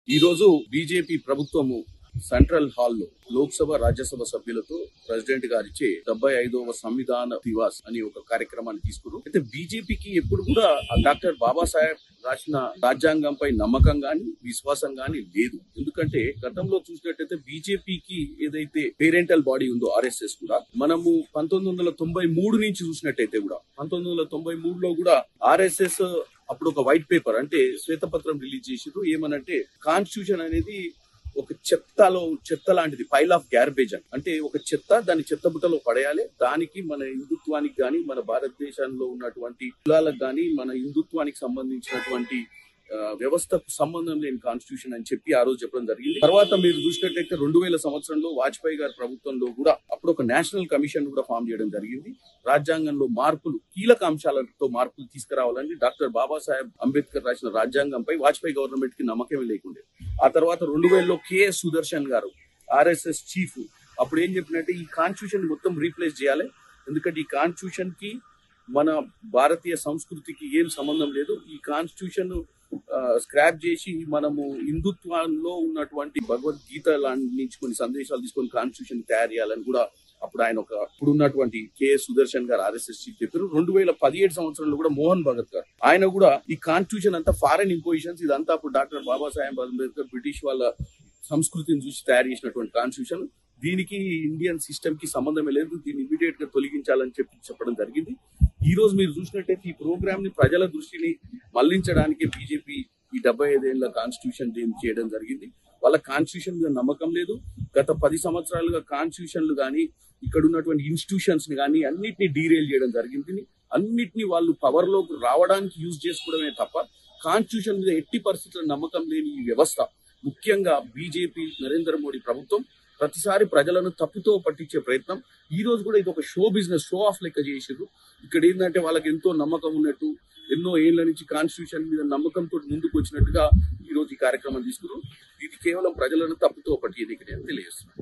ఈ రోజు బీజేపీ ప్రభుత్వము సెంట్రల్ హాల్లో లోక్సభ రాజ్యసభ సభ్యులతో ప్రెసిడెంట్ గారిచే 75వ సంవిధాన దివాస్ అని ఒక కార్యక్రమాన్ని తీసుకున్నారు. అయితే బీజేపీకి ఎప్పుడు కూడా డాక్టర్ బాబాసాహెబ్ రాసిన రాజ్యాంగంపై నమ్మకం గాని విశ్వాసం గాని లేదు. ఎందుకంటే గతంలో చూసినట్టయితే బీజేపీకి ఏదైతే పేరెంటల్ బాడీ ఉందో ఆర్ఎస్ఎస్ కూడా మనము 1993 నుంచి చూసినట్టయితే కూడా 1993లో కూడా ఆర్ఎస్ఎస్ అప్పుడు ఒక వైట్ పేపర్ అంటే శ్వేతపత్రం రిలీజ్ చేసిరు. ఏమనంటే కాన్స్టిట్యూషన్ అనేది ఒక చెత్త లాంటిది, పైల్ ఆఫ్ గార్బేజ్ అంటే ఒక చెత్త దాని చెత్త బుట్టలో పడేయాలి. దానికి మన హిందుత్వానికి గాని మన భారతదేశంలో ఉన్నటువంటి కులాలకు గాని మన హిందుత్వానికి సంబంధించినటువంటి వ్యవస్థకు సంబంధం లేని కాన్స్టిట్యూషన్ అని చెప్పి ఆ రోజు చెప్పడం జరిగింది. తర్వాత మీరు చూసినట్లయితే 2000 సంవత్సరంలో వాజ్పేయి గారి ప్రభుత్వంలో కూడా అప్పుడు ఒక నేషనల్ కమిషన్ కూడా ఫామ్ చేయడం జరిగింది. రాజ్యాంగంలో మార్పులు, కీలక అంశాలతో మార్పులు తీసుకురావాలని డాక్టర్ బాబాసాహెబ్ అంబేద్కర్ రాసిన రాజ్యాంగంపై వాజ్పేయి గవర్నమెంట్ కి నమ్మకమే లేకుండే. ఆ తర్వాత 2000లో కేఎస్ సుదర్శన్ గారు ఆర్ఎస్ఎస్ చీఫ్ అప్పుడు ఏం చెప్పినట్టే ఈ కాన్స్టిట్యూషన్ మొత్తం రీప్లేస్ చేయాలి. ఎందుకంటే ఈ కాన్స్టిట్యూషన్ కి మన భారతీయ సంస్కృతికి ఏం సంబంధం లేదు. ఈ కాన్స్టిట్యూషన్ స్క్రాప్ చేసి మనము హిందుత్వంలో ఉన్నటువంటి భగవద్గీత నుంచి కొన్ని సందేశాలు తీసుకొని కాన్స్టిట్యూషన్ తయారు చేయాలని కూడా అప్పుడు ఆయన ఇప్పుడున్నటువంటి కేఎస్ సుదర్శన్ గారు ఆర్ఎస్ఎస్ చీఫ్ చెప్పారు. 2017 సంవత్సరంలో కూడా మోహన్ భగత్ గారు ఆయన కూడా ఈ కాన్స్టిట్యూషన్ అంతా ఫారెన్ ఇంపోజిషన్స్ ఇదంతా అప్పుడు డాక్టర్ బాబాసాహెబ్ అంబేద్కర్ బ్రిటిష్ వాళ్ళ సంస్కృతిని చూసి తయారు చేసినటువంటి కాన్స్టిట్యూషన్, దీనికి ఇండియన్ సిస్టమ్ కి సంబంధమే లేదు, దీన్ని ఇమీడియట్ గా తొలగించాలని చెప్పడం జరిగింది. ఈ రోజు మీరు చూసినట్టయితే ఈ ప్రోగ్రామ్ ని ప్రజల దృష్టిని మళ్లించడానికి బీజేపీ ఈ 75 ఏళ్ల కాన్స్టిట్యూషన్ చేయడం జరిగింది. వాళ్ళ కాన్స్టిట్యూషన్ మీద నమ్మకం లేదు. గత 10 సంవత్సరాలుగా కాన్స్టిట్యూషన్లు గానీ ఇక్కడ ఉన్నటువంటి ఇన్స్టిట్యూషన్స్ ని గానీ అన్నిటిని డీరేల్ చేయడం జరిగింది. అన్నిటిని వాళ్ళు పవర్ లోకి రావడానికి యూజ్ చేసుకోవడమే తప్ప కాన్స్టిట్యూషన్ మీద ఎట్టి పరిస్థితుల్లో నమ్మకం లేని ఈ వ్యవస్థ, ముఖ్యంగా బీజేపీ నరేంద్ర మోడీ ప్రభుత్వం ప్రతిసారి ప్రజలను తప్పుతో పట్టించే ప్రయత్నం. ఈ రోజు కూడా ఇది ఒక షో బిజినెస్, షో ఆఫ్ లెక్క చేసారు. ఇక్కడ ఏంటంటే వాళ్ళకి ఎంతో నమ్మకం ఉన్నట్టు, ఎన్నో ఏళ్ల నుంచి కాన్స్టిట్యూషన్ మీద నమ్మకంతో ముందుకు వచ్చినట్టుగా ఈ రోజు ఈ కార్యక్రమం తీసుకున్నారు. ఇది కేవలం ప్రజలను తప్పుతో పట్టించేది తెలియజేస్తున్నారు.